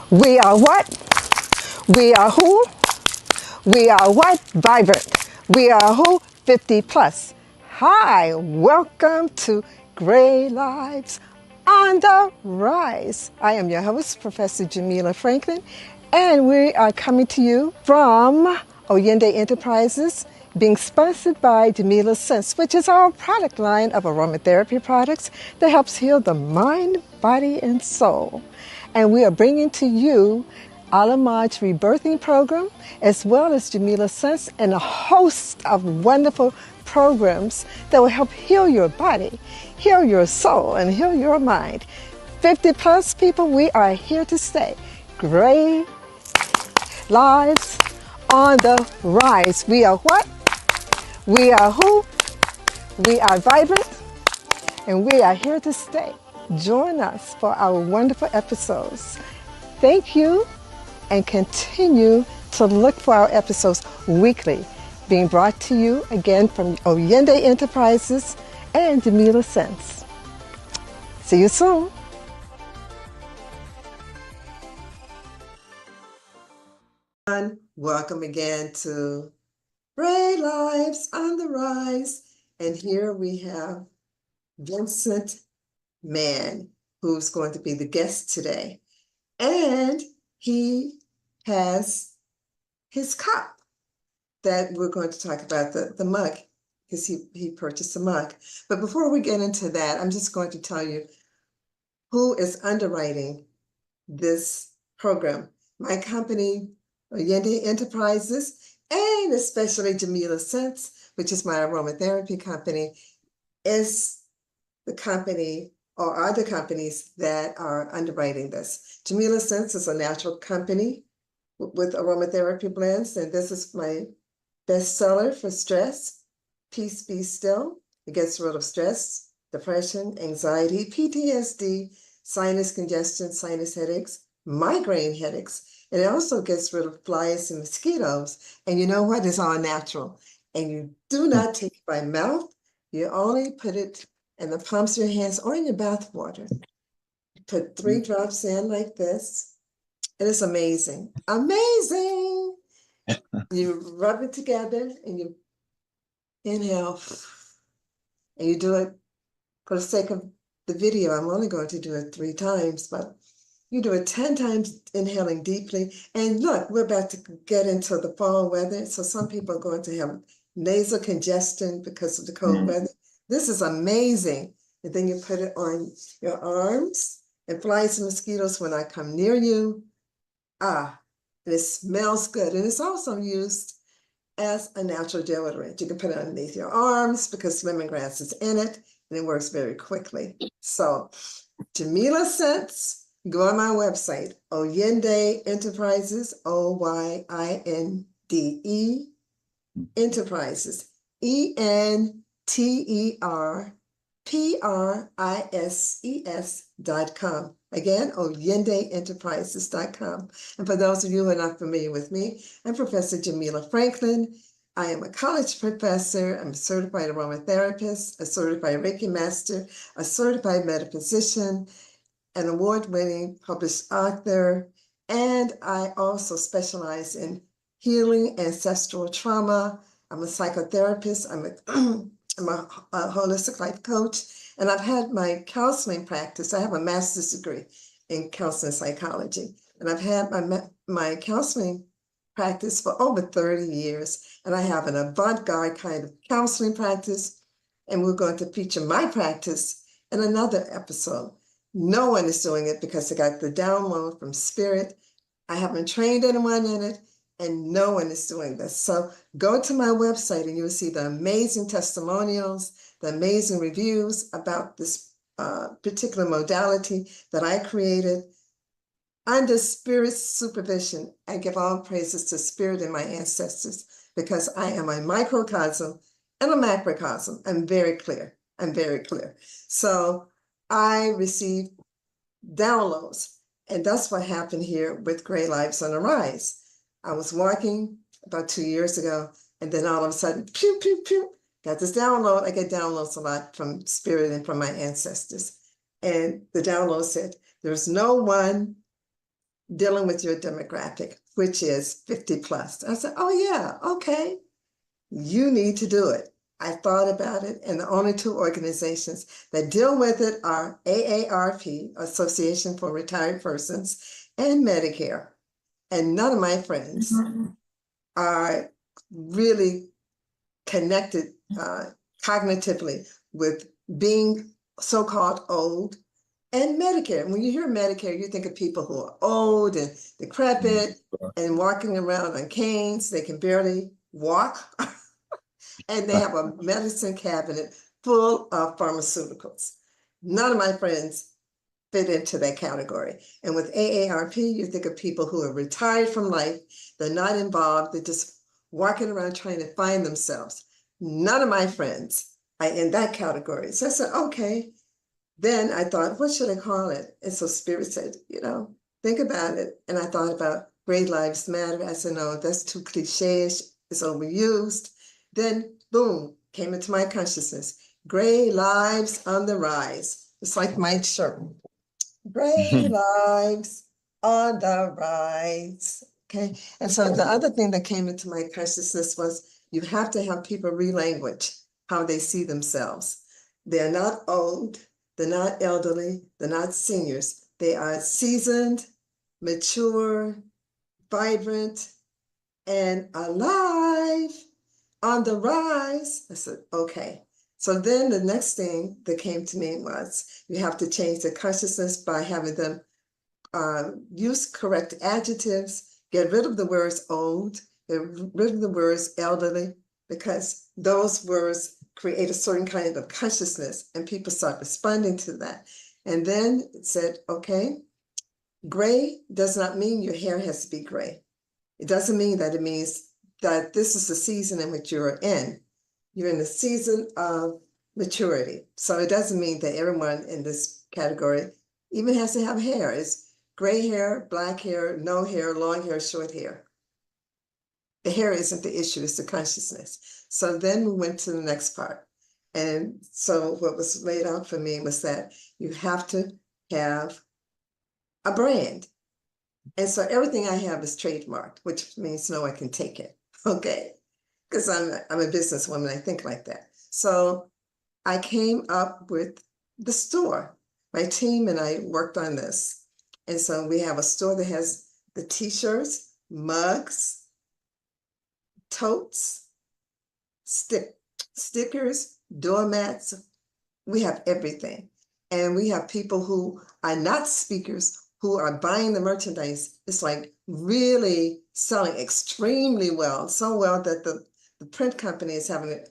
We are what? We are who? We are what? Vibrant. We are who? 50 plus. Hi, welcome to Gray Lives on the Rise. I am your host, Professor Jamila Franklin, and we are coming to you from Oyende Enterprises, being sponsored by Jamila Sense, which is our product line of aromatherapy products that helps heal the mind, body, and soul. And we are bringing to you Alamaj's rebirthing program, as well as Jamila Sense, and a host of wonderful programs that will help heal your body, heal your soul, and heal your mind. 50 plus people, we are here to stay. Gray Lives on the Rise. We are what? We are who? We are vibrant, and we are here to stay. Join us for our wonderful episodes. Thank you, and continue to look for our episodes weekly, being brought to you again from Oyende Enterprises and Jamila Sense. See you soon. Welcome again to Gray Lives on the Rise. And here we have Vincent Mann, who's going to be the guest today. And he has his cup that we're going to talk about, the mug, because he purchased a mug. But before we get into that, I'm just going to tell you who is underwriting this program. My company, Oyende Enterprises, and especially Jamila Sense, which is my aromatherapy company, is the company or are the companies that are underwriting this. Jamila Sense is a natural company with aromatherapy blends, and this is my bestseller for stress, Peace Be Still. It gets rid of stress, depression, anxiety, PTSD, sinus congestion, sinus headaches, migraine headaches. And it also gets rid of flies and mosquitoes. And you know what? It's all natural. And you do not take it by mouth. You only put it in the palms of your hands or in your bath water. Put 3 drops in like this. It is amazing. Amazing. You rub it together and you inhale. And you do it for the sake of the video. I'm only going to do it 3 times, but you do it 10 times, inhaling deeply. And look, we're about to get into the fall weather. So some people are going to have nasal congestion because of the cold weather. This is amazing. And then you put it on your arms, and flies and mosquitoes will not come near you. And it smells good. And it's also used as a natural deodorant. You can put it underneath your arms because lemongrass is in it, and it works very quickly. So, Jamila Sense, go on my website, Oyende Enterprises, Oyinde Enterprises, enterprises.com. Again, OyendeEnterprises.com. And for those of you who are not familiar with me, I'm Professor Jamila Franklin. I am a college professor. I'm a certified aromatherapist, a certified Reiki master, a certified metaphysician, an award-winning published author, and I also specialize in healing ancestral trauma. I'm a psychotherapist. I'm a holistic life coach, and I've had my counseling practice. I have a master's degree in counseling psychology, and I've had my counseling practice for over 30 years, and I have an avant-garde kind of counseling practice, and we're going to feature my practice in another episode. No one is doing it because I got the download from Spirit. I haven't trained anyone in it, and no one is doing this. So go to my website and you'll see the amazing testimonials, the amazing reviews about this particular modality that I created under Spirit's supervision. I give all praises to Spirit and my ancestors because I am a microcosm and a macrocosm. I'm very clear. So I received downloads, and that's what happened here with Gray Lives on the Rise. I was walking about 2 years ago, and then all of a sudden, pew, pew, pew, got this download. I get downloads a lot from Spirit and from my ancestors. And the download said, there's no one dealing with your demographic, which is 50 plus. I said, oh yeah, okay, you need to do it. I thought about it, and the only two organizations that deal with it are AARP, Association for Retired Persons, and Medicare. And none of my friends are really connected cognitively with being so-called old and Medicare. When you hear Medicare, you think of people who are old and decrepit and walking around on canes. They can barely walk. And they have a medicine cabinet full of pharmaceuticals. None of my friends fit into that category. And with AARP, you think of people who are retired from life. They're not involved. They're just walking around trying to find themselves. None of my friends are in that category. So I said, okay. Then I thought, what should I call it? And so Spirit said, think about it. And I thought about Great Lives Matter. I said, no, that's too cliche-ish. It's overused. Then, boom, came into my consciousness. Gray lives on the rise. It's like my shirt. Gray lives on the rise. Okay. And so the other thing that came into my consciousness was you have to have people relanguage how they see themselves. They're not old, they're not elderly, they're not seniors. They are seasoned, mature, vibrant, and alive, on the rise. I said, okay. So then the next thing that came to me was you have to change the consciousness by having them use correct adjectives, get rid of the words old, get rid of the words elderly, because those words create a certain kind of consciousness and people start responding to that. And then it said, okay, gray does not mean your hair has to be gray. It doesn't mean that. It means that this is the season in which you're in. You're in the season of maturity. So it doesn't mean that everyone in this category even has to have hair. It's gray hair, black hair, no hair, long hair, short hair. The hair isn't the issue, it's the consciousness. So then we went to the next part. And so what was laid out for me was that you have to have a brand. And so everything I have is trademarked, which means no one can take it. Okay. Because I'm a businesswoman, I think like that. So I came up with the store. My team and I worked on this. And so we have a store that has the t-shirts, mugs, totes, stickers, doormats. We have everything. And we have people who are not speakers who are buying the merchandise. It's like really selling extremely well, so well that the print company is having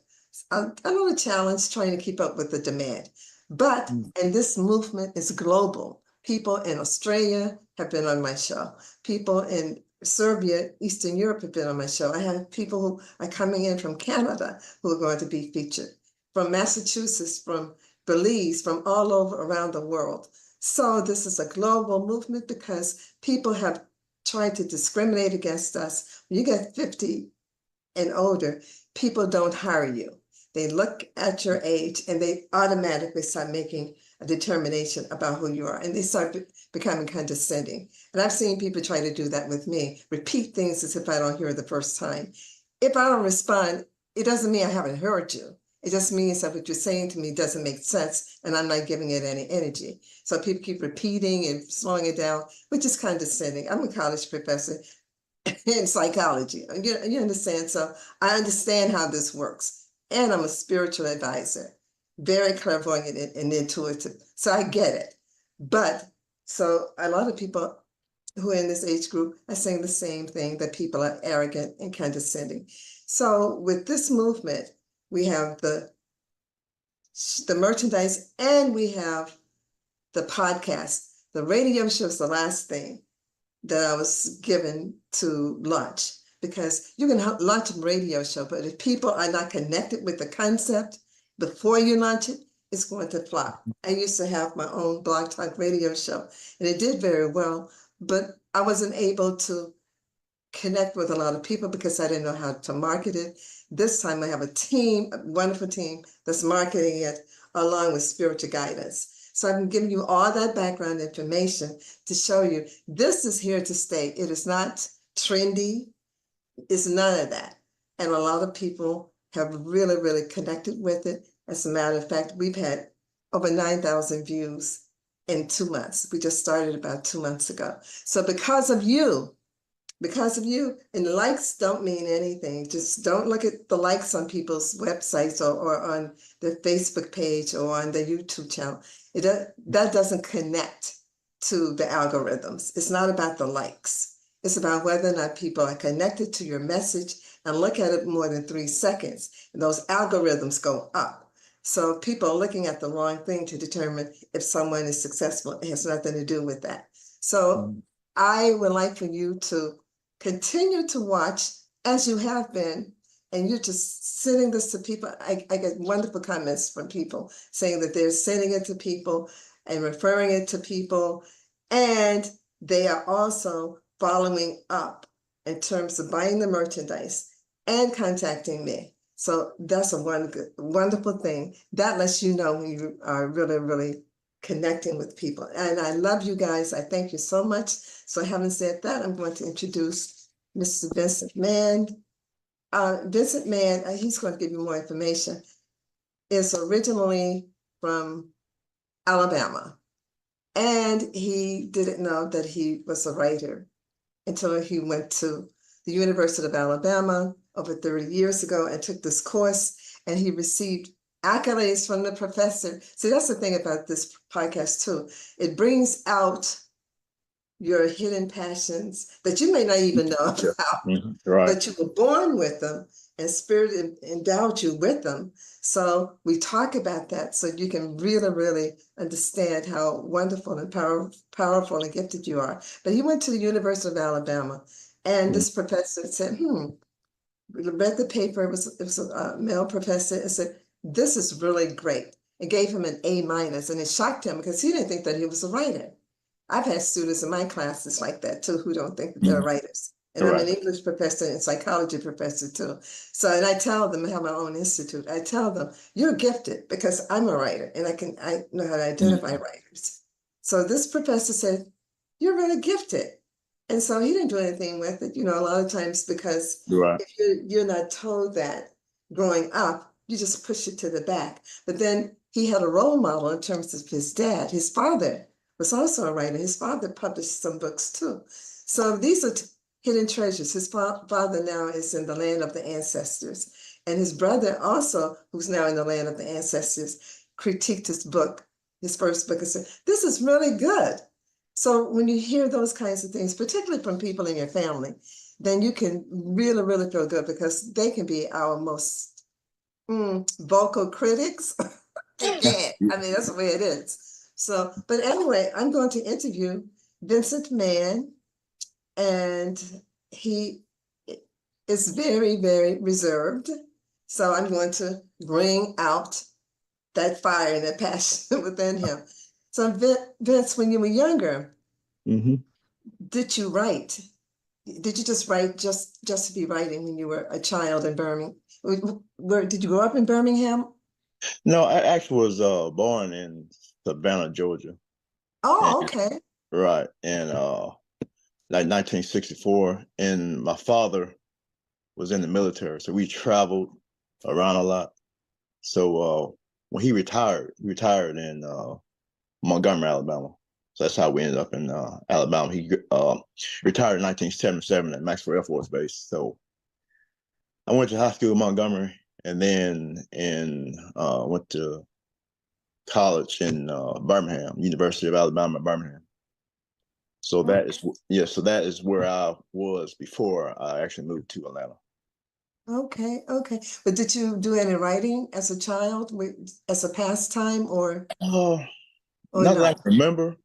a challenge trying to keep up with the demand. But, and this movement is global. People in Australia have been on my show. People in Serbia, Eastern Europe have been on my show. I have people who are coming in from Canada who are going to be featured, from Massachusetts, from Belize, from all over around the world. So this is a global movement because people have tried to discriminate against us. When you get 50 and older, people don't hire you. They look at your age and they automatically start making a determination about who you are, and they start becoming condescending. And I've seen people try to do that with me, repeat things as if I don't hear it the first time. If I don't respond, it doesn't mean I haven't heard you. It just means that what you're saying to me doesn't make sense and I'm not giving it any energy. So people keep repeating and slowing it down, which is condescending. I'm a college professor in psychology. You understand? So I understand how this works. And I'm a spiritual advisor, very clairvoyant and intuitive. So I get it. But so a lot of people who are in this age group are saying the same thing, that people are arrogant and condescending. So with this movement, we have the merchandise and we have the podcast. The radio show is the last thing that I was given to launch, because you can launch a radio show, but if people are not connected with the concept before you launch it, it's going to flop. I used to have my own blog talk radio show and it did very well, but I wasn't able to connect with a lot of people because I didn't know how to market it. This time I have a team, a wonderful team that's marketing it along with spiritual guidance. So I'm giving you all that background information to show you this is here to stay. It is not trendy. It's none of that. And a lot of people have really, really connected with it. As a matter of fact, we've had over 9,000 views in 2 months. We just started about 2 months ago. So because of you, and likes don't mean anything. Just don't look at the likes on people's websites or on their Facebook page or on their YouTube channel. That doesn't connect to the algorithms. It's not about the likes. It's about whether or not people are connected to your message and look at it more than 3 seconds. And those algorithms go up. So people are looking at the wrong thing to determine if someone is successful. It has nothing to do with that. So I would like for you to continue to watch as you have been, and you're just sending this to people. I get wonderful comments from people saying that they're sending it to people and referring it to people, and they are also following up in terms of buying the merchandise and contacting me. So that's a wonderful thing. That lets you know when you are really, really connecting with people. And I love you guys. I thank you so much. So having said that, I'm going to introduce Mr. Vincent Mann. Vincent Mann, he's going to give you more information, is originally from Alabama. And he didn't know that he was a writer until he went to the University of Alabama over 30 years ago and took this course, and he received accolades from the professor. See, that's the thing about this podcast too. It brings out your hidden passions that you may not even know about, Right. but you were born with them and Spirit endowed you with them. So we talk about that so you can really, really understand how wonderful and powerful and gifted you are. But he went to the University of Alabama, and this professor said, read the paper. It was a male professor, and said, this is really great. It gave him an A-, and it shocked him because he didn't think that he was a writer. I've had students in my classes like that too, who don't think that they're writers. And I'm an English professor and psychology professor too. So, and I tell them, I have my own institute. I tell them, you're gifted because I'm a writer and I know how to identify writers. So this professor said, you're really gifted. And so he didn't do anything with it, a lot of times, because if you're not told that growing up, you just push it to the back. But then he had a role model in terms of his dad. His father was also a writer. His father published some books too. So these are hidden treasures. His father now is in the land of the ancestors. And his brother also, who's now in the land of the ancestors, critiqued his book, his first book, and said, this is really good. So when you hear those kinds of things, particularly from people in your family, then you can really, really feel good because they can be our most vocal critics. They can't. I mean, that's the way it is. So, but anyway, I'm going to interview Vincent Mann, and he is very, very reserved. So I'm going to bring out that fire and that passion within him. So Vince, when you were younger, did you write? Did you just write just to be writing when you were a child in Birmingham? Did you grow up in Birmingham? No, I actually was born in Savannah, Georgia. Oh, okay. Right. And like 1964. And my father was in the military. So we traveled around a lot. So when he retired in Montgomery, Alabama. So that's how we ended up in Alabama. He retired in 1977 at Maxwell Air Force Base. So I went to high school in Montgomery, and then went to college in Birmingham, University of Alabama, Birmingham. So that is where I was before I actually moved to Atlanta. Okay. But did you do any writing as a child, as a pastime, or Not no? that I can remember.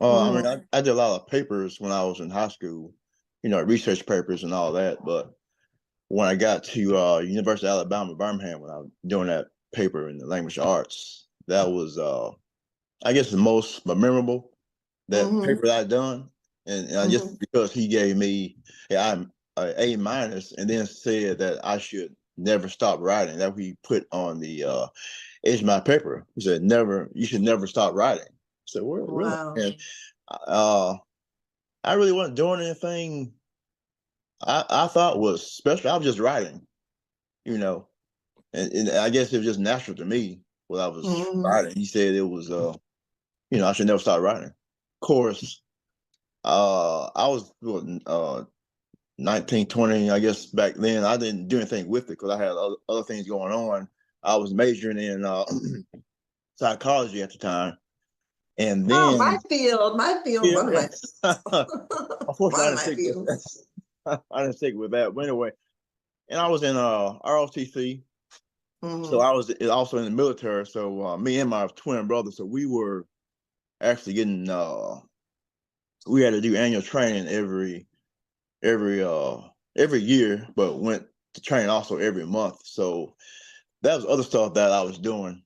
I mean, I did a lot of papers when I was in high school, research papers and all that. But when I got to University of Alabama, Birmingham, when I was doing that paper in the language arts, that was, I guess, the most memorable, that paper that I done. And just because he gave me I'm A-, and then said that I should never stop writing. That we put on the edge of my paper. He said, you should never stop writing. I said, well, really? Wow. And uh, I really wasn't doing anything I thought was special. I was just writing, you know, and I guess it was just natural to me when I was Mhm. writing. He said it was, I should never stop writing. Of course, I was 19, 20, I guess back then. I didn't do anything with it because I had other things going on. I was majoring in psychology at the time. And Oh, then, one of yeah, my unfortunately, one I of didn't my stick with that. fields. I didn't stick with that. But anyway, and I was in ROTC. So Mhm. I was also in the military. So me and my twin brother, so we were actually getting, we had to do annual training every every year, but went to train also every month. So that was other stuff that I was doing,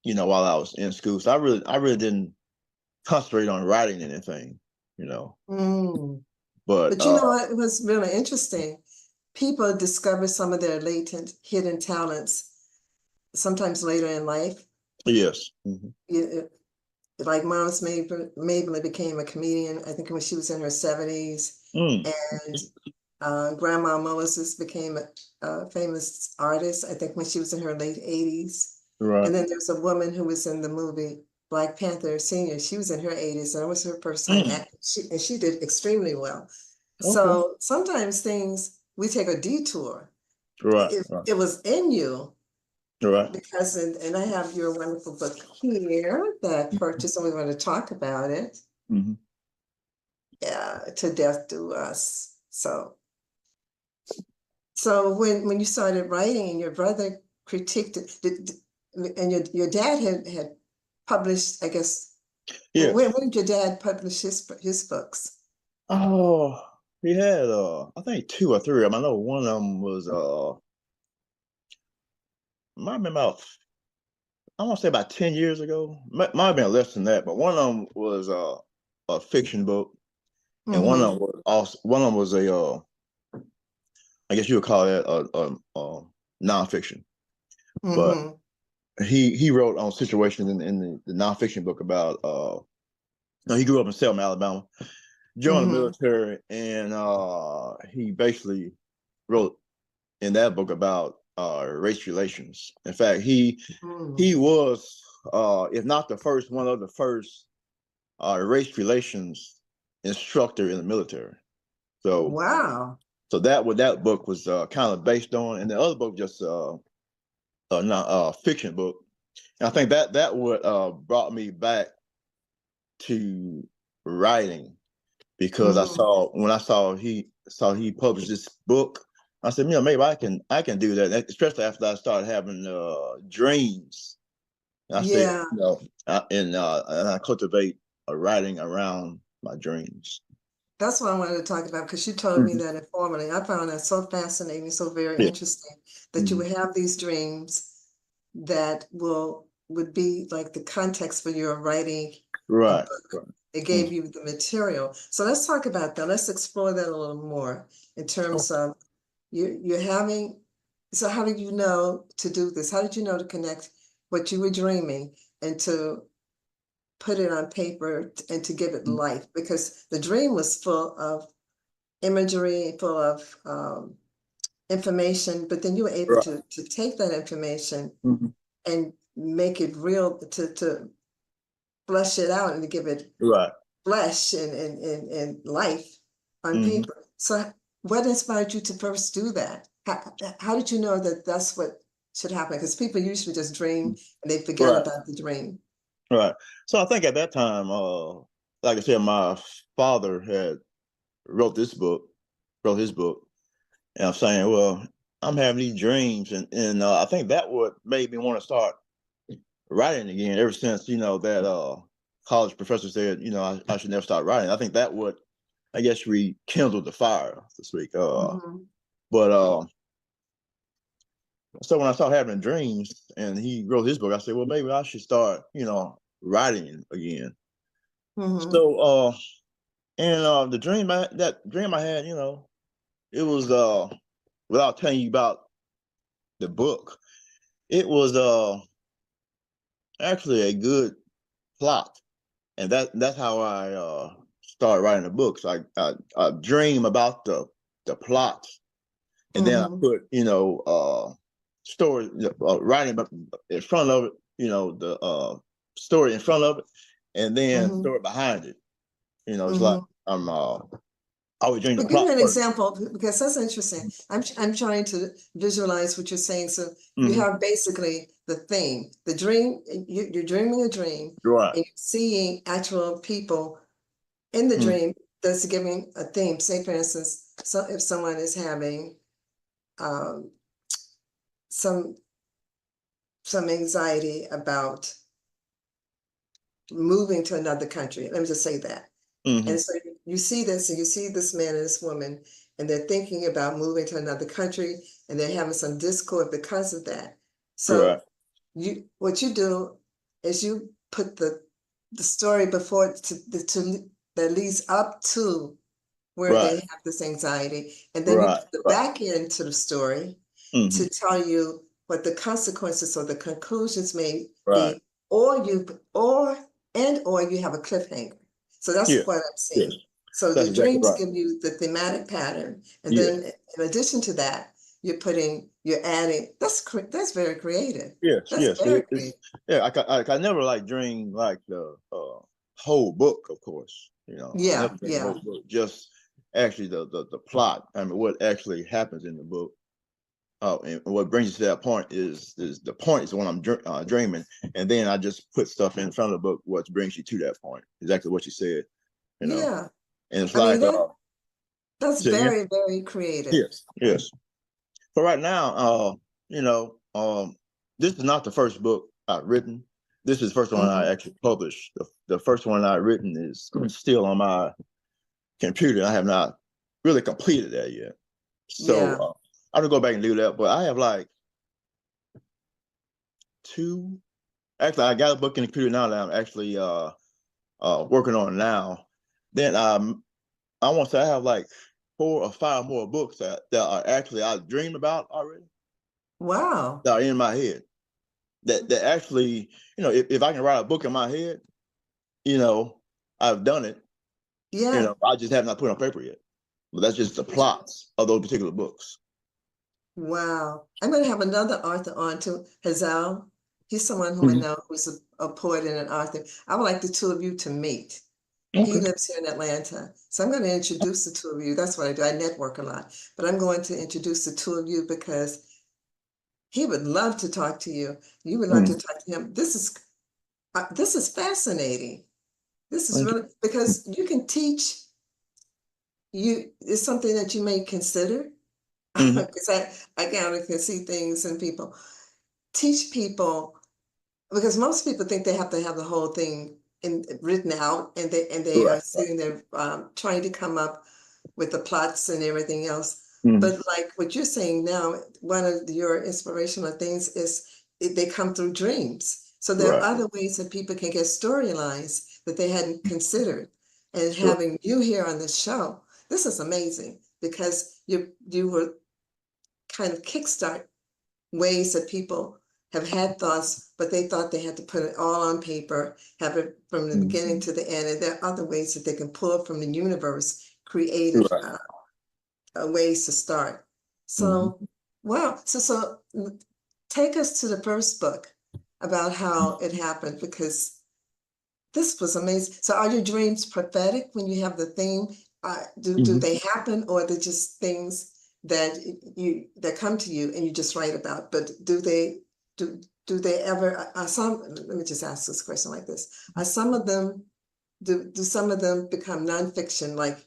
while I was in school. So I really didn't concentrate on writing anything, you know. Mm. But But you know what was really interesting? People discover some of their latent hidden talents sometimes later in life. yes. Mm-hmm. Like Mom's Mabley became a comedian, I think when she was in her 70s. Mm. And Grandma Moses became a famous artist, I think when she was in her late 80s. Right. And then there's a woman who was in the movie Black Panther Senior. She was in her 80s, and that was her first time Mm. acting. And she did extremely well. Okay. So sometimes things, we take a detour. Right. If Right. it was in you, Right. because, and I have your wonderful book here that I purchased, and we want to talk about it. Mm-hmm. Yeah, To Death Do Us. So when you started writing and your brother critiqued it, and your dad had published, I guess, Yes. when did your dad publish his books? Oh, he had I think two or three of them. I know one of them was might have been about, I want to say about 10 years ago. Might have been less than that, but one of them was a fiction book, and Mm-hmm. one of them was a I guess you would call that a nonfiction. But Mm-hmm. he wrote on situations in the nonfiction book about he grew up in Selma, Alabama, joined the Mm-hmm. military, and he basically wrote in that book about race relations. In fact, he was if not the first, one of the first race relations instructor in the military. So Wow. so that what that book was kind of based on, and the other book just a fiction book. And I think that what brought me back to writing, because Mm-hmm. when I saw he published this book, I said, maybe I can do that, especially after I started having dreams. And I said, Yeah. and I cultivate a writing around my dreams. That's what I wanted to talk about, because you told me Mm-hmm. that informally. I found that so fascinating, so very Yeah. interesting, that you Mm-hmm. would have these dreams that would be like the context for your writing a Right. book. Right. It Mm-hmm. gave you the material. So let's talk about that. Let's explore that a little more in terms of you're having. So how did you know to do this? How did you know to connect what you were dreaming and to put it on paper and to give it life? Because the dream was full of imagery, full of information, but then you were able Right. to take that information Mm-hmm. and make it real, to flesh it out and to give it Right. flesh and life on Mm-hmm. paper. So what inspired you to first do that? How did you know that that's what should happen? Because people usually just dream and they forget Right. about the dream. Right. So I think at that time, like I said, my father had wrote this book, wrote his book, and I'm saying, well, I'm having these dreams, and I think that what made me want to start writing again. Ever since that college professor said, I should never stop writing. I think that would, I guess, rekindled the fire, so to speak. Mm-hmm. But so when I started having dreams, and he wrote his book, I said, well, maybe I should start, writing again. Mm-hmm. So and that dream I had, it was without telling you about the book, it was actually a good plot, and that's how I started writing the books. I dream about the plot, and then I Mm-hmm. put story writing in front of it, the story in front of it, and then Mm-hmm. story behind it. It's like Mm-hmm. I'm always doing the But give plot me an first. example because that's interesting. I'm trying to visualize what you're saying. So you Mm-hmm. have basically the theme, the dream. You're dreaming a dream, Right. and you're seeing actual people in the Mm-hmm. dream that's giving a theme. Say, for instance, so if someone is having um, some anxiety about moving to another country, let me just say that. Mm-hmm. And so you see this, and you see this man and this woman, and they're thinking about moving to another country, and they're having some discord because of that. Right. So what you do is you put the story before that leads up to where they Right. have this anxiety, and then you Right. put the Right. back end to the story Mm-hmm. to tell you what the consequences or the conclusions may Right. be, or you have a cliffhanger. So that's Yes. what I'm Yes. seeing. So That's your exactly dreams right. give you the thematic pattern, and Yes. then in addition to that, you're adding. That's very creative. Yes. That's Yes. very It's creative. yeah. I never like dream like the whole book. Of course, I Yeah, never dream the yeah, whole book. Just actually the plot. I mean, what actually happens in the book. And what brings you to that point is the point is when I'm dreaming, and then I just put stuff in front of the book, what brings you to that point. Exactly what you said. You know, yeah. and it's I mean like that's say again? very, very creative. Yes. Yes. So right now, this is not the first book I've written. This is the first one I Hmm. actually published. The first one I've written is still on my computer. I have not really completed that yet. So Yeah. I will go back and do that. But I have like two. Actually, I got a book in the computer now that I'm actually working on now. Then I want to say I have like 4 or 5 more books that are actually I dreamed about already Wow. that are in my head. That actually, if I can write a book in my head, you know, I've done it. Yeah. I just have not put it on paper yet. But that's just the plots of those particular books. Wow. I'm going to have another author on too, Hazal. He's someone who I Mhm. know who's a poet and an author. I would like the two of you to meet. He Okay. lives here in Atlanta. So I'm going to introduce the two of you. That's what I do. I network a lot. But I'm going to introduce the two of you because he would love to talk to you. You would love to Mhm. talk to him. This is fascinating. This is Thank really because you can teach it's something that you may consider you. Mhm. because I kind of can see things in people. Teach people because most people think they have to have the whole thing written out, and they are Right. Right. sitting there trying to come up with the plots and everything else. Mhm. But like what you're saying now, one of your inspirational things is they come through dreams. So there are Right. other ways that people can get storylines that they hadn't considered. And Right. having you here on this show, this is amazing because you were kind of kickstart ways that people have had thoughts, but they thought they had to put it all on paper, have it from the Mhm. beginning to the end. And there are other ways that they can pull from the universe, creative Right. ways to start. Mhm. So, wow. So take us to the first book about how it happened because this was amazing. So are your dreams prophetic when you have the theme? Do Mhm. they happen or are they just things that come to you and you just write about? But do they ever are some let me just ask this question like this. Are some of them do some of them become nonfiction? Like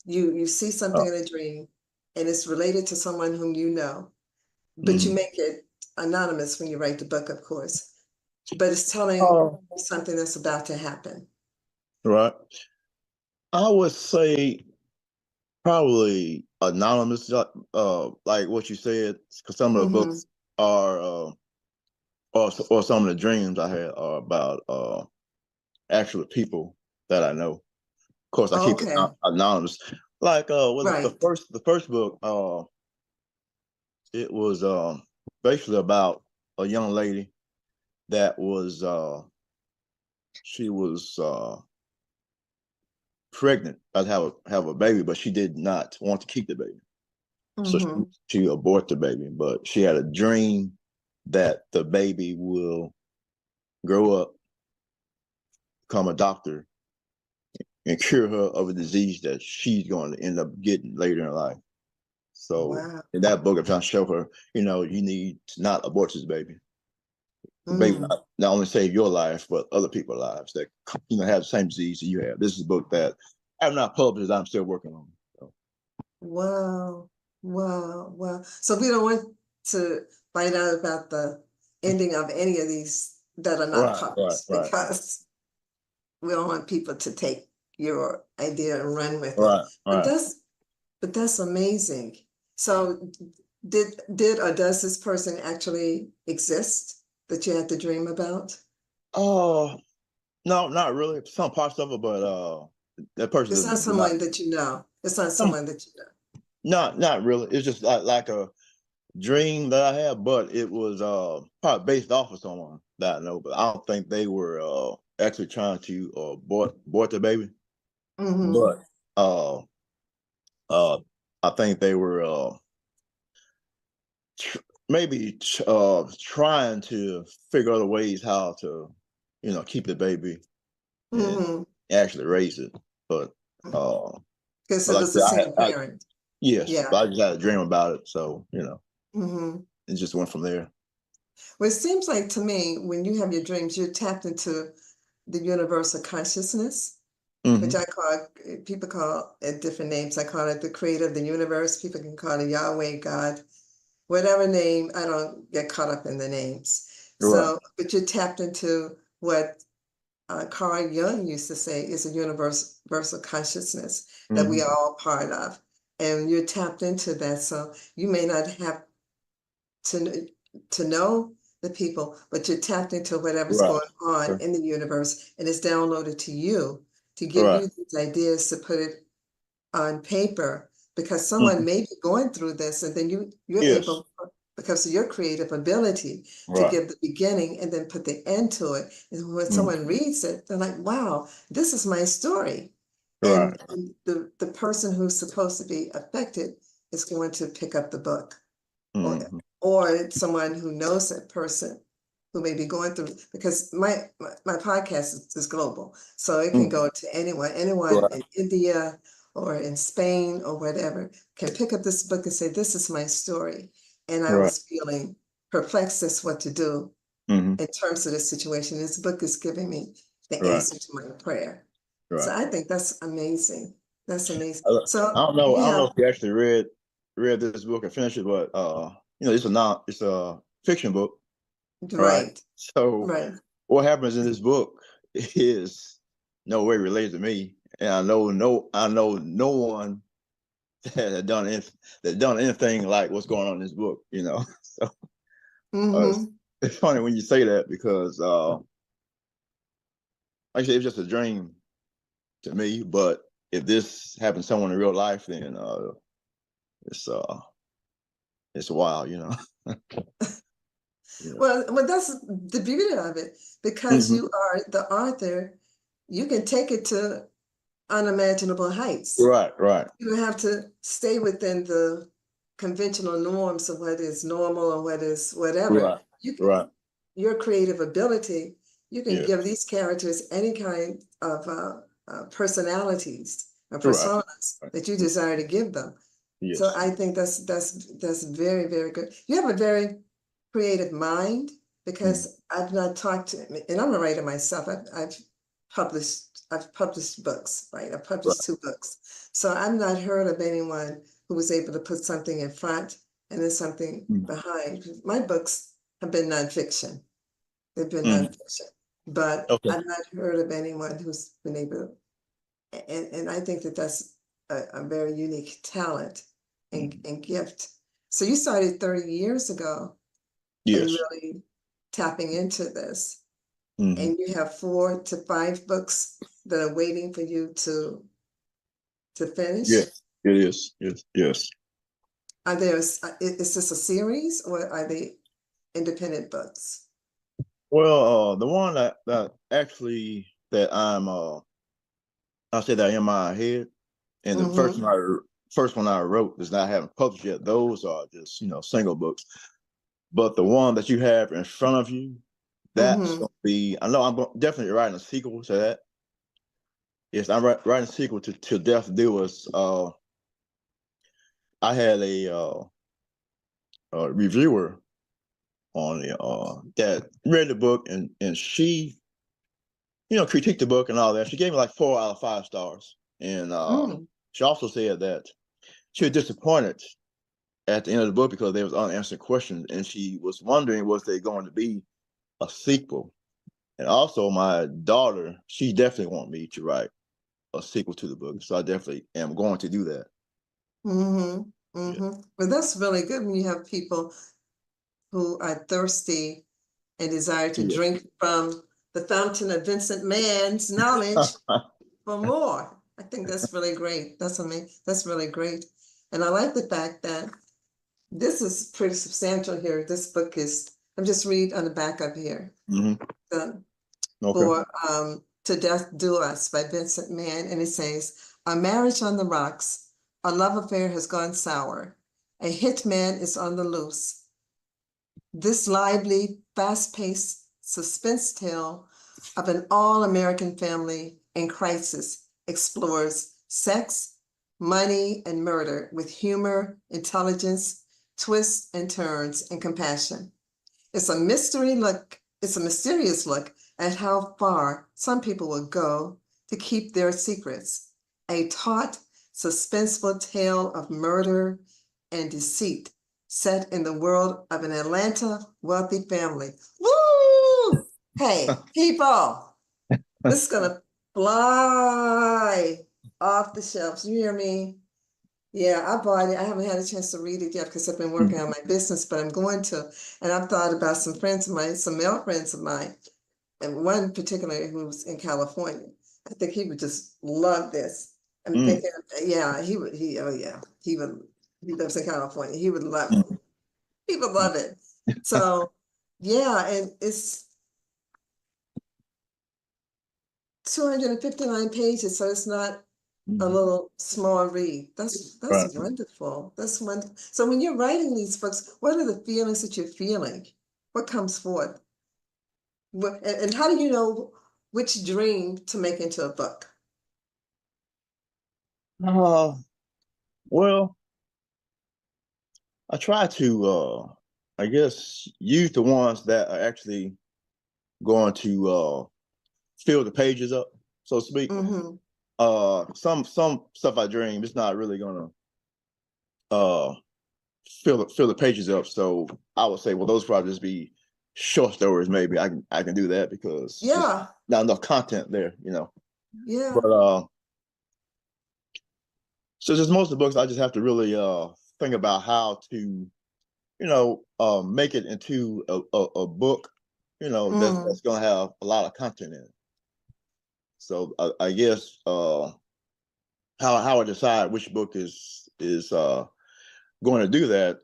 you see something Oh. in a dream and it's related to someone whom you know, but you Mhm. make it anonymous when you write the book, of course. But it's telling Oh. something that's about to happen. Right. I would say probably anonymous, like what you said, because some of the Mm-hmm. books are, or some of the dreams I had are about actual people that I know. Of course, I keep it Okay, anonymous. Like, was it right. the first book? It was basically about a young lady that was she was pregnant, about to have a baby, but she did not want to keep the baby. So she aborted the baby, but she had a dream that the baby will grow up, become a doctor, and cure her of a disease that she's going to end up getting later in life. So in that book, I'm trying to show her, you need to not abort this baby. The baby not only save your life, but other people's lives that have the same disease that you have. This is a book that I'm not published. I'm still working on. So. Wow. So we don't want to find out about the ending of any of these that are not published because we don't want people to take your idea and run with it. But that's amazing. So did or does this person actually exist that you had to dream about? Oh, no, not really. Some parts of it, but that person it's not someone that you know. It's not someone that you know. Not really. It's just like a dream that I had, but it was probably based off of someone that I know. But I don't think they were actually trying to abort the baby. But I think they were maybe trying to figure other ways how to, keep the baby and actually raise it. But because it was a single parent. Yes, yeah. But I just had a dream about it, so it just went from there. Well, it seems like to me, when you have your dreams, you're tapped into the universal consciousness, which people call it different names. I call it the creator of the universe. People can call it Yahweh, God, whatever name. I don't get caught up in the names. So, but you're tapped into what Carl Jung used to say is a universal consciousness that we are all part of. And you're tapped into that. So you may not have to know the people, but you're tapped into whatever's going on in the universe, and it's downloaded to you to give you these ideas to put it on paper, because someone may be going through this, and then you're able, because of your creative ability, to give the beginning and then put the end to it. And when someone reads it, they're like, wow, this is my story. And the person who's supposed to be affected is going to pick up the book. Or someone who knows that person who may be going through, because my podcast is global, so it can go to anyone in India or in Spain or whatever can pick up this book and say, this is my story. And I was feeling perplexed as what to do in terms of this situation. This book is giving me the answer to my prayer. So I think that's amazing. That's amazing. So I don't know if you actually read this book and finished it, but it's a fiction book. Right. So what happens in this book is no way related to me. And I know no one that had done anything like what's going on in this book, So it's funny when you say that, because actually it's just a dream to me, but if this happened to someone in real life, then it's wild, Well, that's the beauty of it, because you are the author. You can take it to unimaginable heights. Right. You don't have to stay within the conventional norms of what is normal or what is whatever. Your creative ability, you can give these characters any kind of personalities or personas that you desire to give them. So I think that's very, very good. You have a very creative mind, because I've not talked to, and I'm a writer myself. I've published books, right? I've published 2 books. So I've not heard of anyone who was able to put something in front and then something behind. My books have been nonfiction. They've been nonfiction, but I've not heard of anyone who's been able to, and I think that that's a very unique talent and gift. So you started 30 years ago and really tapping into this. And you have 4 to 5 books that are waiting for you to finish. Yes, it is. Yes. Are there? Is this a series, or are they independent books? Well, the one that actually that I'll say that in my head, and the first one I wrote is not haven't published yet. Those are just single books. But the one that you have in front of you, that's gonna be. I know definitely writing a sequel to that. Yes, I'm writing a sequel to Death Do Us. I had a reviewer on that read the book, and she critiqued the book and all that. She gave me like 4 out of 5 stars, and she also said that she was disappointed at the end of the book because there was unanswered questions, and she was wondering was there going to be a sequel. And also, my daughter, she definitely wanted me to write a sequel to the book, so I definitely am going to do that. Yeah. But that's really good when you have people who are thirsty and desire to drink from the fountain of Vincent Mann's knowledge for more. I think that's really great. That's amazing. That's really great. And I like the fact that this is pretty substantial here. This book is, I'm just read on the back up here. For To Death Do Us by Vincent Mann. And it says, a marriage on the rocks, a love affair has gone sour. A hitman is on the loose. This lively, fast-paced suspense tale of an all-American family in crisis explores sex, money, and murder with humor, intelligence, twists and turns, and compassion. It's a mysterious look at how far some people will go to keep their secrets. A taut, suspenseful tale of murder and deceit set in the world of an Atlanta wealthy family. Woo! Hey, people, this is gonna fly off the shelves. You hear me? Yeah, I bought it. I haven't had a chance to read it yet because I've been working on my business, but I'm going to. And I've thought about some friends of mine, some male friends of mine, and one particularly who's in California. I think he would just love this. I'm thinking, yeah, he would, he lives in California. He would love it. He would love it. So, yeah, and it's 259 pages, so it's not a little small read. That's wonderful. That's wonderful. So when you're writing these books, what are the feelings that you're feeling? What comes forth? And how do you know which dream to make into a book? Well, I try to I guess use the ones that are actually going to fill the pages up, so to speak. Some stuff I dream it's not really gonna fill the pages up. So I would say, well, those probably just be short stories. Maybe I can do that because there's not enough content there, But so just most of the books, I just have to really think about how to, make it into a book, that's gonna have a lot of content in it. So I guess how I decide which book is going to do that,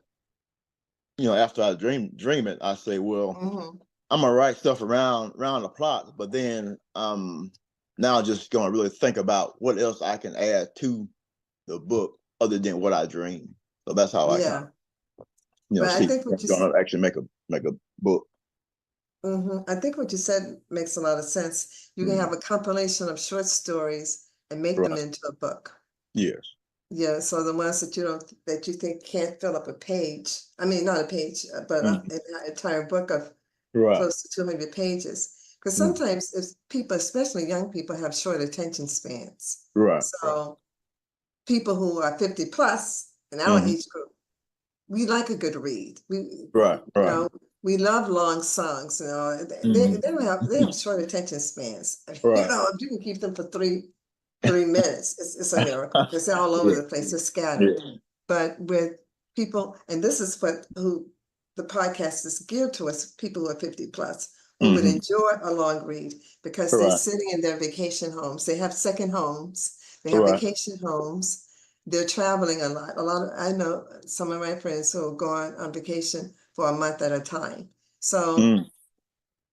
after I dream it, I say, well, I'm gonna write stuff around the plot, but then now just gonna really think about what else I can add to the book other than what I dreamed. So that's how I kind of, I see think what I'm gonna actually make a book. I think what you said makes a lot of sense. You can have a compilation of short stories and make them into a book. Yes. Yeah, so the ones that you think can't fill up a page. I mean, not a page, but an entire book of close to 200 pages. Because sometimes if people, especially young people, have short attention spans. So people who are 50 plus in our age group, we like a good read. We love long songs. They have short attention spans. If you can keep them for three minutes, it's a miracle because they're all over the place. They're scattered. But with people, and this is who the podcast is geared towards, people who are 50 plus, who would enjoy a long read because they're sitting in their vacation homes. They have second homes. They have vacation homes. They're traveling a lot. I know some of my friends who are going on vacation for a month at a time. So, Mm.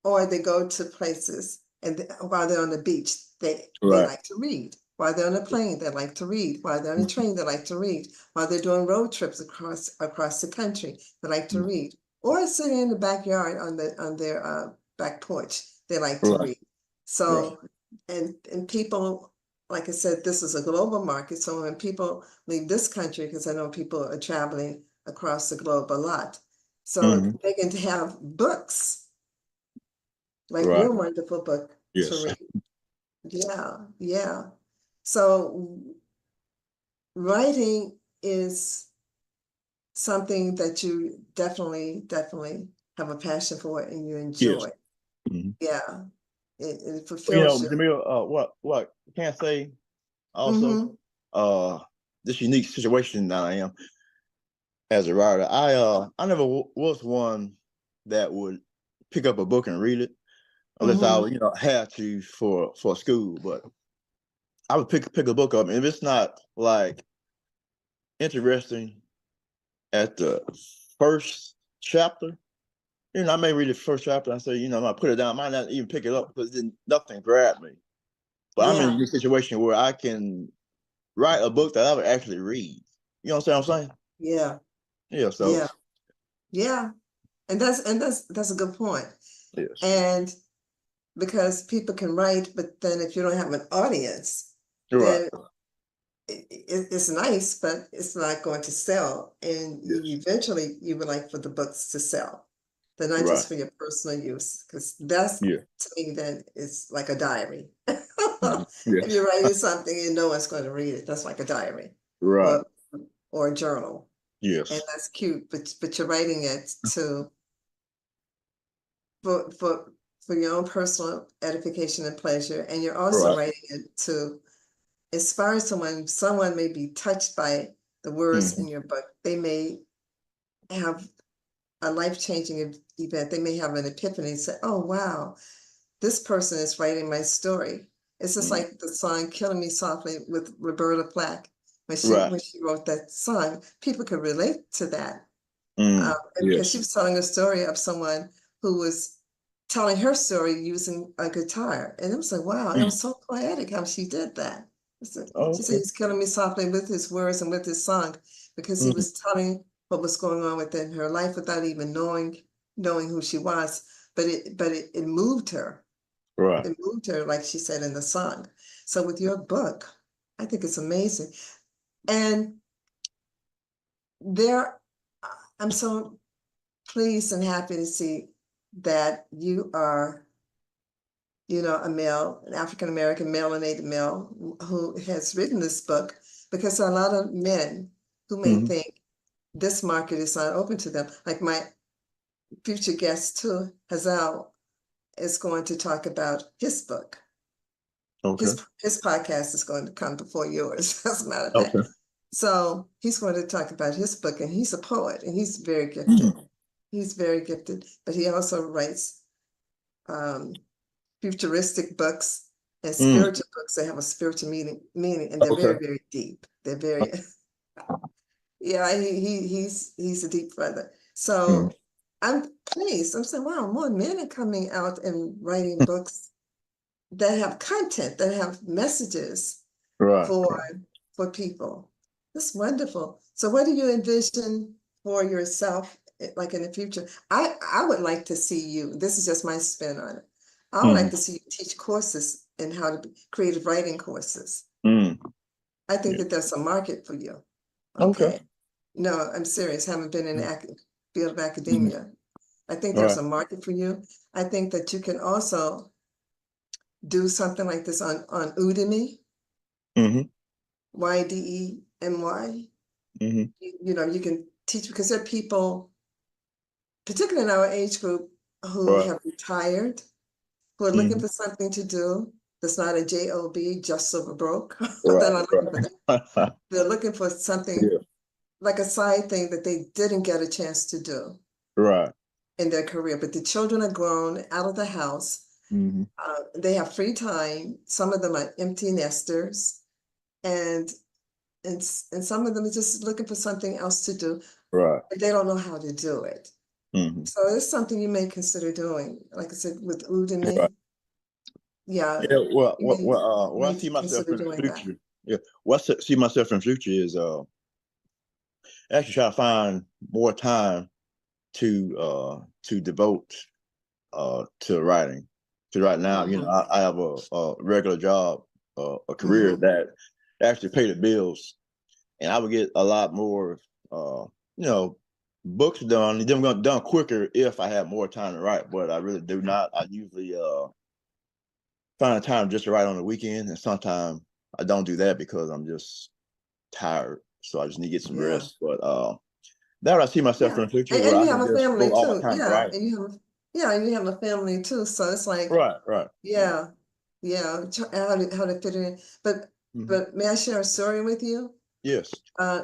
or they go to places and while they're on the beach, they Right. like to read. While they're on a plane, they like to read. While they're on a train, they like to read. While they're doing road trips across the country, they like to read. Or sitting in the backyard on their back porch, they like to Right. read. So, and people, like I said, this is a global market. So when people leave this country, because I know people are traveling across the globe a lot, so they can have books like Right. your wonderful book to Yes. read. Yeah, yeah. So writing is something that you definitely have a passion for and you Yes. enjoy. Mhm. Yeah, it Well, you fulfills know, you. Jamil, what I can say also, Mm-hmm. uh, this unique situation that I am as a writer, I never was one that would pick up a book and read it unless I Mm-hmm. would, had to for school. But I would pick a book up, and if it's not like interesting at the first chapter, I may read the first chapter and say, I might put it down. I might not even pick it up because then nothing grabbed me. But I'm Yeah, in a situation where I can write a book that I would actually read. You know what I'm saying? yeah, Yeah. So yeah, yeah. And that's a good point. yes. And because people can write, but then if you don't have an audience, Right. then it's nice, but it's not going to sell. And Yes. eventually you would like for the books to sell. They're not Right. just for your personal use, because that's Yeah. to me then is like a diary. If Yes. you're writing something and no one's going to read it, that's like a diary Right. or or a journal. And Yes. that's cute, but you're writing it to for for for your own personal edification and pleasure. And you're also Right. writing it to inspire someone may be touched by the words in Mm-hmm. your book. They may have a life-changing event. They may have an epiphany and say, oh, wow, this person is writing my story. It's just Mm-hmm. like the song Killing Me Softly with Roberta Flack. Right. When she wrote that song, people could relate to that. Mm. Because she Yes. was telling a story of someone who was telling her story using a guitar. And it was like, wow, it Mm. was so poetic how she did that. Oh, She said okay. he's killing me softly with his words and with his song because he Mm-hmm. was telling what was going on within her life without even knowing who she was. But it moved her. Right. It moved her, like she said in the song. So with your book, I think it's amazing. And there, I'm so pleased and happy to see that you are, a male, an African American melanated male who has written this book, because there are a lot of men who may Mm-hmm. think this market is not open to them. Like my future guest too, Hazal, is going to talk about his book. Okay. His podcast is going to come before yours, as a matter of fact. Okay. So he's going to talk about his book, and he's a poet, and he's very gifted. Mm. He's very gifted, but he also writes um, futuristic books and Mm. spiritual books that have a spiritual meaning, and they're Okay. very, very deep. They're very, yeah. He's a deep brother. Mm. So I'm pleased. I'm saying, wow, more men are coming out and writing books that have content, that have messages Right. for Right. people. That's wonderful. So what do you envision for yourself, like in the future? I would like to see you, this is just my spin on it. I would like Mm. to see you teach courses in how to creative writing courses. Mm. I think Yeah. that there's a market for you. Okay. Okay. No, I'm serious. Haven't been in the field of Mm. academia. I think there's Right. a market for you. I think that you can also do something like this on Udemy, Mm-hmm. YDEMY. Mm-hmm. You can teach, because there are people, particularly in our age group, who Right. have retired, who are looking Mm-hmm. for something to do that's not a job, just so broke. They're Right. not looking for that. Right. They're looking for something Yeah. like a side thing that they didn't get a chance to do Right. in their career. But the children are grown, out of the house. Mm-hmm. They have free time. Some of them are empty nesters, and and some of them are just looking for something else to do. Right. They don't know how to do it. Hmm. So it's something you may consider doing. Like I said, with Right. Udemy, yeah, Yeah. Well, you may, where I may see myself consider in the doing that. future. Yeah. What I see myself in the future is actually try to find more time to devote to writing. Because right now, you know, Mhm. I have a regular job, a career Mhm. that actually pay the bills, and I would get a lot more, you know, books done, them done quicker if I had more time to write. But I really do not. I usually find time just to write on the weekend, and sometimes I don't do that because I'm just tired. So I just need to get some Yeah. rest. But that would I see myself in Yeah. the future where And I you can have a just family devote all my too. time to Yeah. writing. And you have, yeah, and you have a family too. So it's like, Right, right. Yeah. yeah, yeah, how to fit it in. Hmm. But may I share a story with you? Yes. Uh,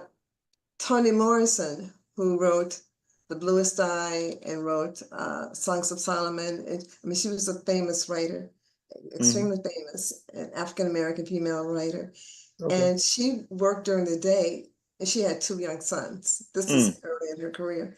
Toni Morrison, who wrote The Bluest Eye and wrote Songs of Solomon. I mean, she was a famous writer, Hmm. extremely famous, an African American female writer. Okay. And she worked during the day, and she had two young sons. This Mm. is early in her career.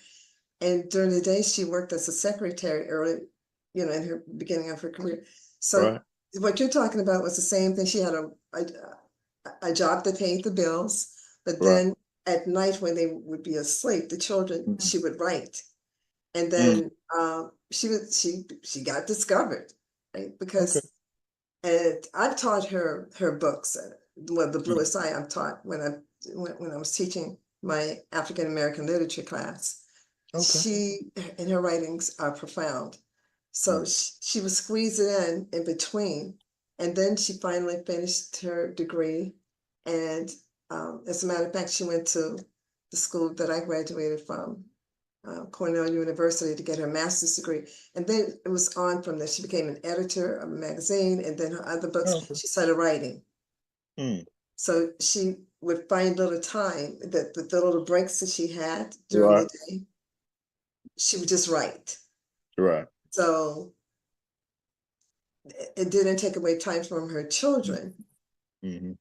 And during the day, she worked as a secretary early, in her beginning of her career. So Right. what you're talking about was the same thing. She had a job that paid the bills, but Right. then at night when they would be asleep, the children, Mm. she would write. And Mm. then she got discovered, right? Okay. Because and I've taught her books. Well, The Mm. Bluest Eye I've taught when I was teaching my African American literature class. Okay. She and her writings are profound. So Mm. she was squeezed in between, and then she finally finished her degree. And as a matter of fact, she went to the school that I graduated from, Cornell University, to get her master's degree. And then it was on from there. She became an editor of a magazine, and then her other books, Okay. she started writing. Mm. So she would find little time that the little breaks that she had during Right. the day, she would just write. Right. So it didn't take away time from her children. Mm-hmm.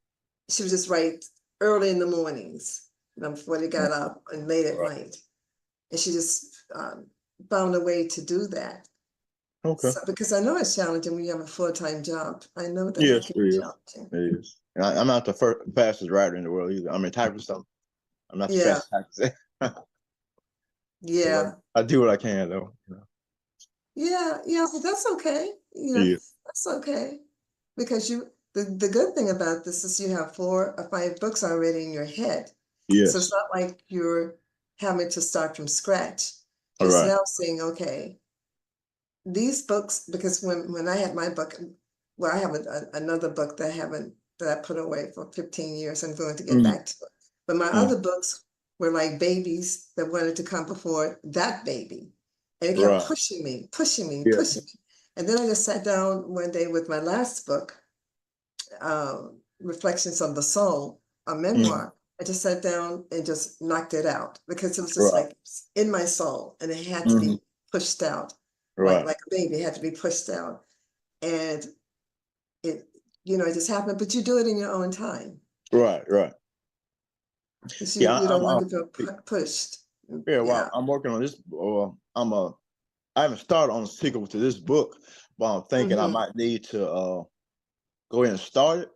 She would just write early in the mornings, before they got up, and late at Right. night. And she just found a way to do that. Okay. So, because I know it's challenging when you have a full-time job. I know that it Yes, can it be is. challenging. It is. And I'm not the fastest writer in the world either. I mean, typist. I'm not the Yeah, fastest typist. yeah, I do what I can though. yeah, yeah, but that's okay. Yeah. That's okay. Because the good thing about this is you have 4 or 5 books already in your head. So it's Yes. not like you're having to start from scratch. All It's right. now saying, okay, these books, because when I had my book, well, I have another book that I put away for 15 years. I'm going to get Mm. back to it. But my Mm. other books were like babies that wanted to come before that baby. And it kept Right. pushing me, pushing me, Yeah. pushing me. And then I just sat down one day with my last book, Reflections of the Soul, a Mm. memoir. I just sat down and just knocked it out because it was just Right. like in my soul, and it had to Mm-hmm. be pushed out, like Right. a baby, it had to be pushed out. And it, it just happened, but you do it in your own time Right. Right. because Yeah. you don't want to I'm feel pushed. yeah. Yeah. Well, I'm working on this. I haven't started on the sequel to this book, but I'm thinking I Mm-hmm. might need to go ahead and start it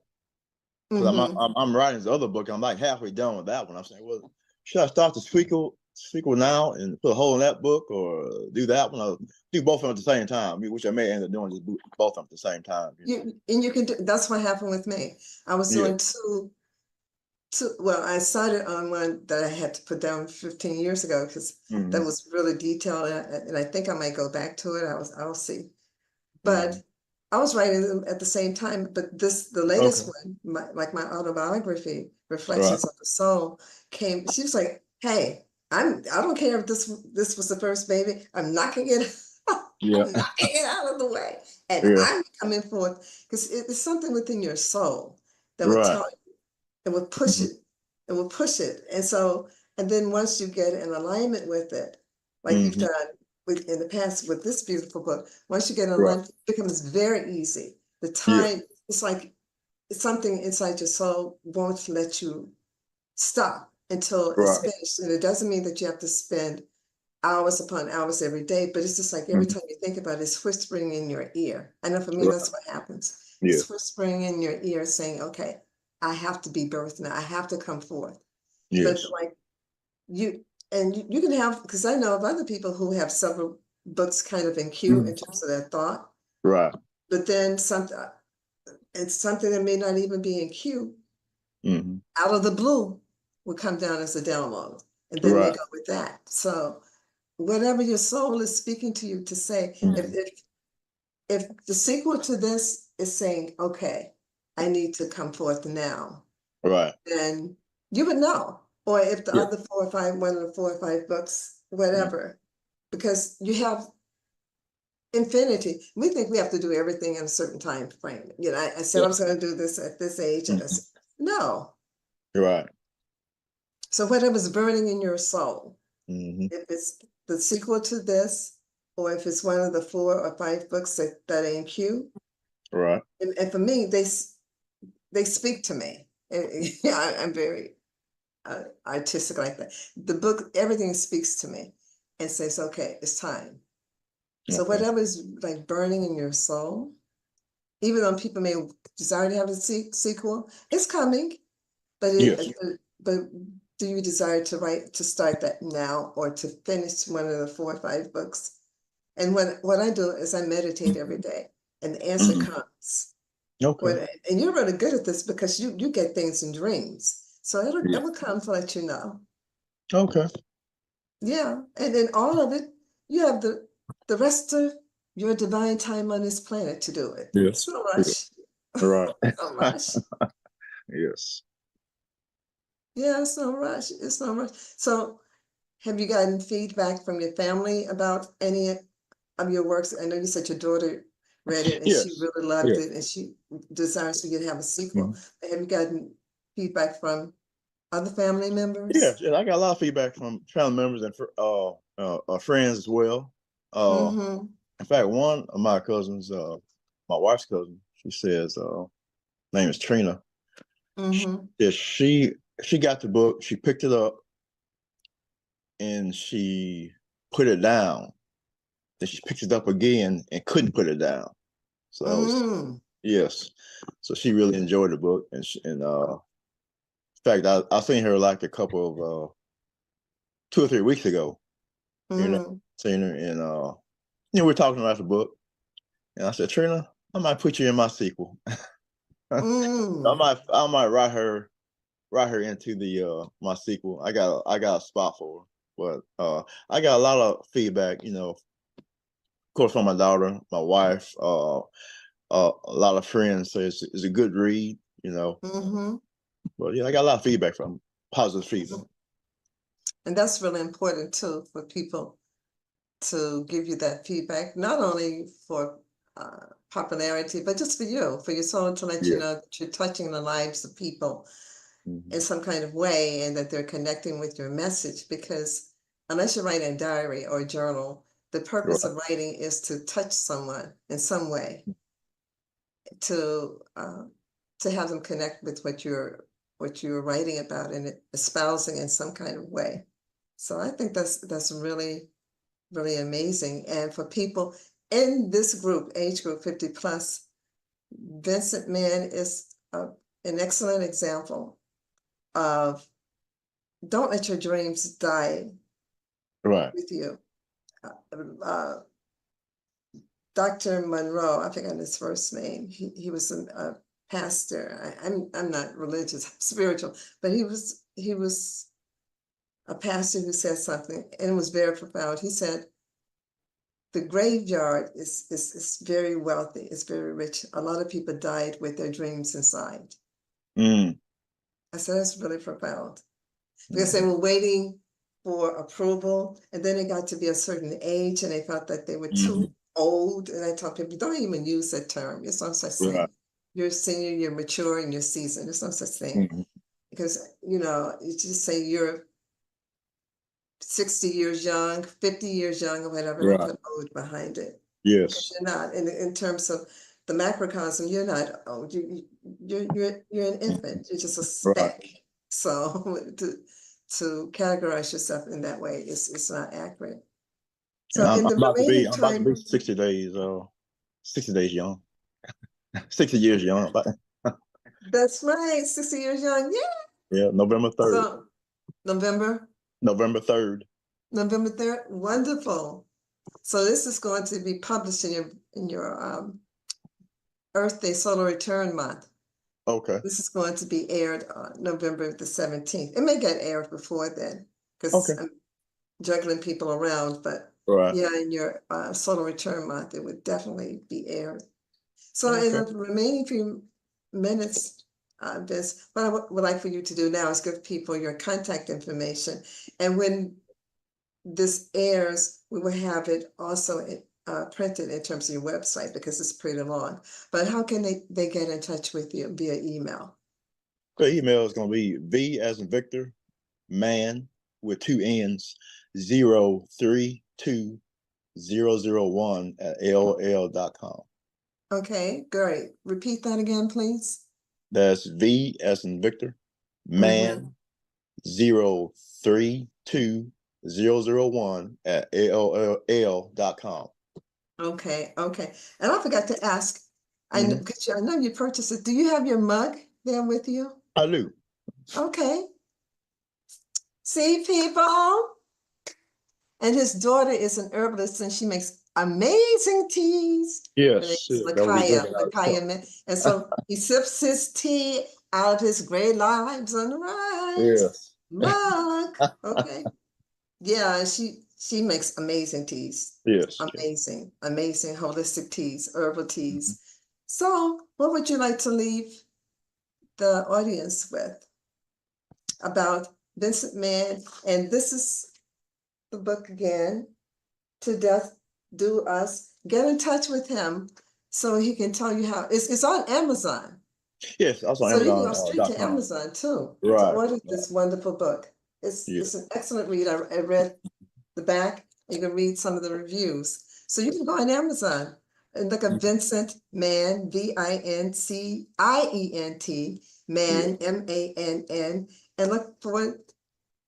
because Mm-hmm. I'm writing this other book. I'm like halfway done with that one. I'm saying, well, should I start the sequel now and put a hole in that book, or do that one, or do both of them at the same time? Which I may end up doing, just both of them at the same time. You can do, that's what happened with me. I was Yeah. doing well, I started on one that I had to put down 15 years ago because that Mm-hmm. was really detailed, and I think I might go back to it. I'll see. But Mm-hmm. I was writing them at the same time. But the Okay. latest one, like my autobiography, Right. Reflections of the Soul, came. She was like, "Hey, I don't care if this was the first baby. I'm knocking it, Yeah. I'm knocking it out of the way, and Yeah. I'm coming forth because it's something within your soul that would Right. tell you, it would push Mm-hmm. it, it will push it, and then once you get in alignment with it, like you've Mm-hmm. done in the past with this beautiful book, once you get in Right. alignment, it becomes very easy. The Yeah. time, it's like something inside your soul won't let you stop until it's Right. finished. And it doesn't mean that you have to spend hours upon hours every day, but it's just like every time you think about it, it's whispering in your ear. I know for me, Right. that's what happens. Yeah. It's whispering in your ear saying, okay, I have to be birthed now. I have to come forth. But Yes. like you, and you can have, because I know of other people who have several books kind of in queue in terms of their thought, Right. but then something, it's something that may not even be in queue, Mm-hmm. out of the blue will come down as a download. And then they Right. go with that. So whatever your soul is speaking to you to say, if the sequel to this is saying, okay, I need to come forth now, Right. then you would know. Or if the Yeah. other one of the 4 or 5 books, whatever, because you have infinity. We think we have to do everything in a certain time frame. You know, I said I was going to do this at this age, and I said, no. Right. So whatever's burning in your soul, Mm-hmm. if it's the sequel to this, or if it's one of the 4 or 5 books that are in queue, Right. and for me, they speak to me. And, yeah, I'm very artistic like that. The book, everything speaks to me and says, okay, it's time. So Okay. whatever is like burning in your soul, even though people may desire to have a sequel, it's coming. But Yes. but do you desire to start that now, or to finish one of the 4 or 5 books? And what I do is I meditate every day, and the answer comes. Okay. And you're really good at this because you get things in dreams. So Yeah. it will come to let you know. Okay. Yeah. And then all of it, you have the rest of your divine time on this planet to do it. It's Yes. no Yeah. rush. Right. No rush. Yes. Yeah, it's no rush. It's no rush. So have you gotten feedback from your family about any of your works? I know you said your daughter read it and she Yes. really loved Yeah. it and she desires for you to have a sequel. Mhm. Have you gotten feedback from other family Yeah. members? Yeah. I got a lot of feedback from family members and friends as well. Mm-hmm. In fact, one of my cousins, my wife's cousin, she says, name is Trina. Mm-hmm. She got the book, she picked it up, and she put it down. Then she picked it up again and couldn't put it down. So that was Mm-hmm. yes. So she really enjoyed the book, and in fact, I seen her like a couple of 2 or 3 weeks ago. You know, Mm-hmm. seen her, and we're talking about the book, and I said, Trina, I might put you in my sequel. Mm-hmm. I might write her into the my sequel. I got a spot for her, but I got a lot of feedback. Of course, from my daughter, my wife, a lot of friends say it's a good read. Mm-hmm. But yeah, I got a lot of feedback from positive feedback. And that's really important too for people to give you that feedback, not only for popularity, but just for your soul to let you Yeah. know that you're touching the lives of people Mm-hmm. in some kind of way and that they're connecting with your message. Because unless you write a diary or a journal, the purpose Right. of writing is to touch someone in some way, to uh, to have them connect with what you're writing about and espousing in some kind of way. So I think that's really really amazing. And for people in this group, age group 50 plus, Vincent Mann is an excellent example of don't let your dreams die Right. with you. Uh, Dr. Monroe, I forgot his first name. He was a pastor. I'm not religious, I'm spiritual, but he was a pastor who said something and it was very profound. He said, the graveyard is very wealthy, it's very rich. A lot of people died with their dreams inside. Mm. I said, that's really profound. Because they Mm-hmm. were waiting for approval, and then it got to be a certain age, and they felt that they were Mm-hmm. too old. And I told people, don't even use that term. There's no such Right. thing. You're senior, you're mature, and you're seasoned. There's no such thing. Mm-hmm. Because, you just say you're 60 years young, 50 years young, or whatever, don't Right. put old behind it. Because Yes. you're not. In terms of the macrocosm, you're not old. You're an infant. You're just a Right. speck. So to categorize yourself in that way is not accurate. And So in the remaining I'm about to be time, 60 days young, 60 years young. that's right, 60 years young. Yeah. Yeah, November 3rd. So November, November 3rd. November 3rd. Wonderful. So this is going to be published in your Earth Day Solar Return Month. Okay. This is going to be aired on November the 17th. It may get aired before then because Okay. I'm juggling people around, but Right. yeah, in your Solar Return Month, it would definitely be aired. So in Okay. the remaining few minutes, Vince, what I would like for you to do now is give people your contact information. And when this airs, we will have it also printed in terms of your website because it's pretty long. But how can they get in touch with you via email? The email is going to be V as in Victor, Mann with 2 N's, 032001 at AOL.com. Okay, great. Repeat that again, please. That's V as in Victor, Mann 032001 at AOL.com. Okay, okay. And I forgot to ask, I know you purchased it. Do you have your mug there with you? I do. Okay. See, people? And his daughter is an herbalist and she makes amazing teas. Yes, that will be drinking out of the cup. And so he sips his tea out of his Great Lives on the Rise Yes. mug. Okay. Yeah, and she makes amazing teas. Yes. Amazing, amazing holistic teas, herbal teas. So what would you like to leave the audience with about Vincent Mann? And this is the book again, To Death Do Us. Get in touch with him so he can tell you how. It's on Amazon. Yes, also So you can go straight to Amazon.com. Amazon too to Right. order this wonderful book. It's an excellent read. I read the back. You can read some of the reviews. So you can go on Amazon and look up Vincent Mann, Vincient, Mann, Mann, and look for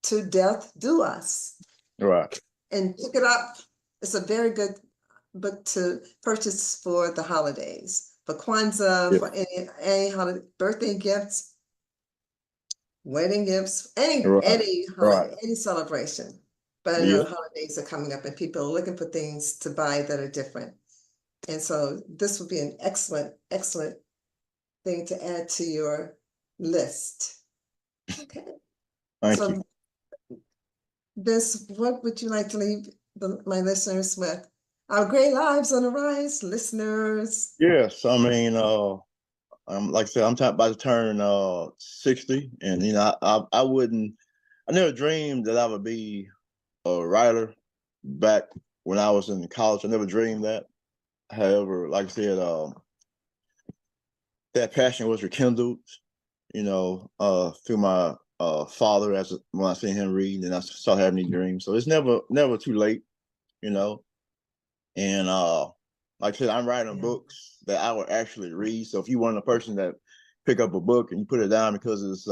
To Death Do Us. Right. And pick it up. It's a very good book to purchase for the holidays, for Kwanzaa, for any holiday, birthday gifts, wedding gifts, any holiday, any celebration. But I know the holidays are coming up and people are looking for things to buy that are different. And so this would be an excellent, excellent thing to add to your list. Okay. Thank you. This, what would you like to leave my listeners with? Our Great Lives on the Rise, listeners. Yes, I mean, like I said, I'm about to turn 60, and I never dreamed that I would be a writer back when I was in college. I never dreamed that. However, like I said, that passion was rekindled, through my father when I seen him read, and I started having these dreams. So it's never too late, And like I said, I'm writing books that I would actually read. So if you want a person that pick up a book and you put it down because it's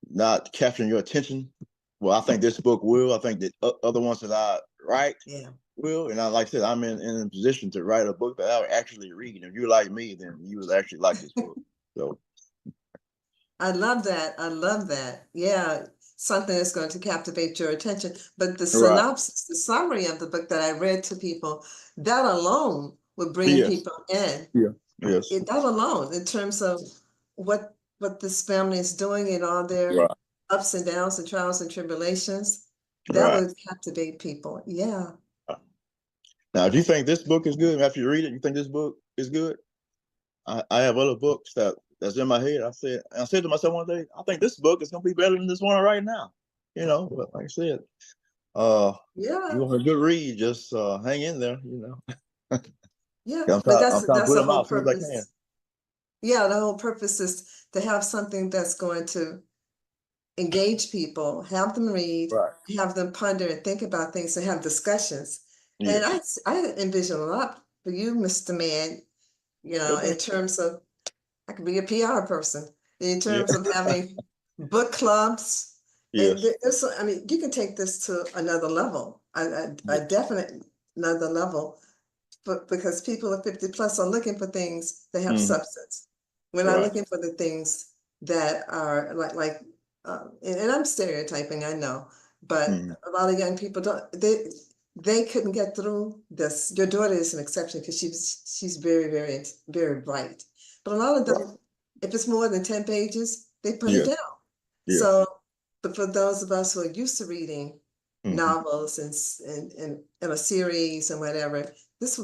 not capturing your attention, well, I think this book will. I think that other ones that I write will. And like I said, I'm in a position to write a book that I would actually read. If you like me, then you would actually like this book. So I love that. I love that. Yeah, something that's going to captivate your attention. But the synopsis, the summary of the book that I read to people, that alone would bring people in. Yes. That alone, in terms of what this family is doing and all their ups and downs and trials and tribulations, that would captivate people. Yeah. Now, if you think this book is good, after you read it, you think this book is good, I have other books that's in my head. I said to myself one day, I think this book is gonna be better than this one right now. But like I said, you want a good read, just hang in there, Yeah, I'm but trying to put the them whole out as soon as I can. purpose. Yeah, the whole purpose is to have something that's going to engage people, have them read, have them ponder and think about things and have discussions. And I envision a lot for you, Mr. Mann, in terms of, I could be a PR person, in terms of having book clubs And Yes. this, I mean, you can take this to another level, a Yes. definite another level, but because people are 50 plus are looking for things that have Mhm. substance. We're not Right. looking for the things that are and I'm stereotyping, I know, but Mhm. a lot of young people they couldn't get through this. Your daughter is an exception because she's very, very, very bright. But a lot of Right. them, if it's more than 10 pages, they put it Yes. down. Yes. So, but for those of us who are used to reading Mhm. novels and in a series and whatever, this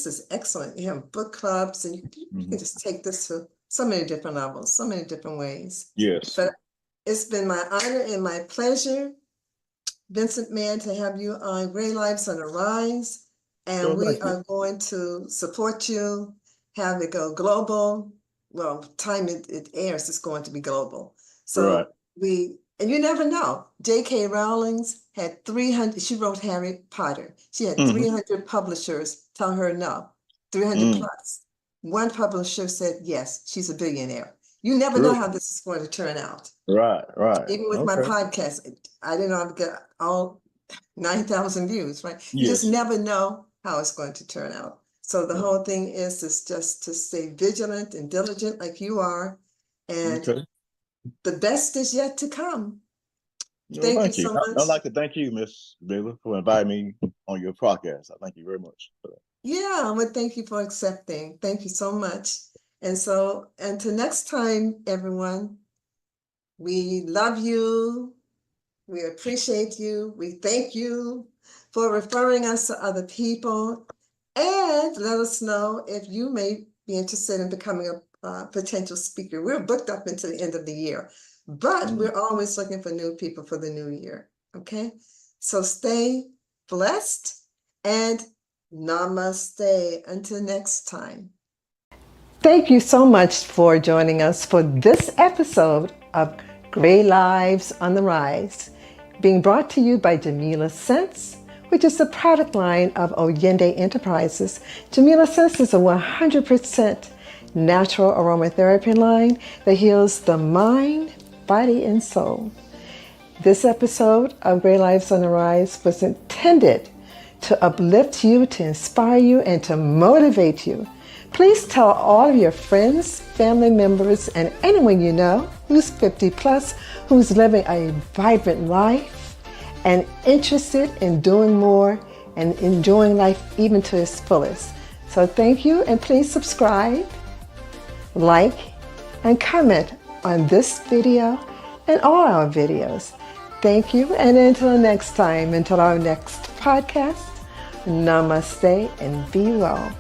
is excellent. You have book clubs and you can Mhm. just take this to so many different levels, so many different ways. Yes. But it's been my honor and my pleasure, Vincent Mann, to have you on Gray Lives on the Rise. And So we thank you. are going to support you, have it go global. Well, time it airs, it's going to be global. Right. So and you never know. J.K. Rowling's had 300, she wrote Harry Potter. She had Mhm. 300 publishers tell her no, 300 Mm. plus. One publisher said yes, she's a billionaire. You never know Really? how this is going to turn out. Right. Right. Even with my Okay. podcast, I didn't know I'd get all 9,000 views, right? You just Yes. never know how it's going to turn out. So the Right. whole thing is just to stay vigilant and diligent like you are. And Okay. the best is yet to come. Well, Thank you thank you. so much. I'd like to thank you, Miss Baylor, for inviting me on your podcast. I thank you very much for that. Yeah, I would thank you for accepting. Thank you so much. And so, until next time, everyone, we love you. We appreciate you. We thank you for referring us to other people. And let us know if you may be interested in becoming a potential speaker. We're booked up until the end of the year, but Mm. we're always looking for new people for the new year. Okay. So stay blessed and namaste until next time. Thank you so much for joining us for this episode of Gray Lives on the Rise, being brought to you by Jamila Scents, which is the product line of Oyende Enterprises. Jamila Scents is a 100% natural aromatherapy line that heals the mind, body, and soul. This episode of Gray Lives on the Rise was intended to uplift you, to inspire you, and to motivate you. Please tell all of your friends, family members, and anyone you know who's 50 plus, who's living a vibrant life and interested in doing more and enjoying life even to its fullest. So thank you, and please subscribe, like, and comment on this video and all our videos. Thank you, and until next time, until our next podcast, namaste and be well.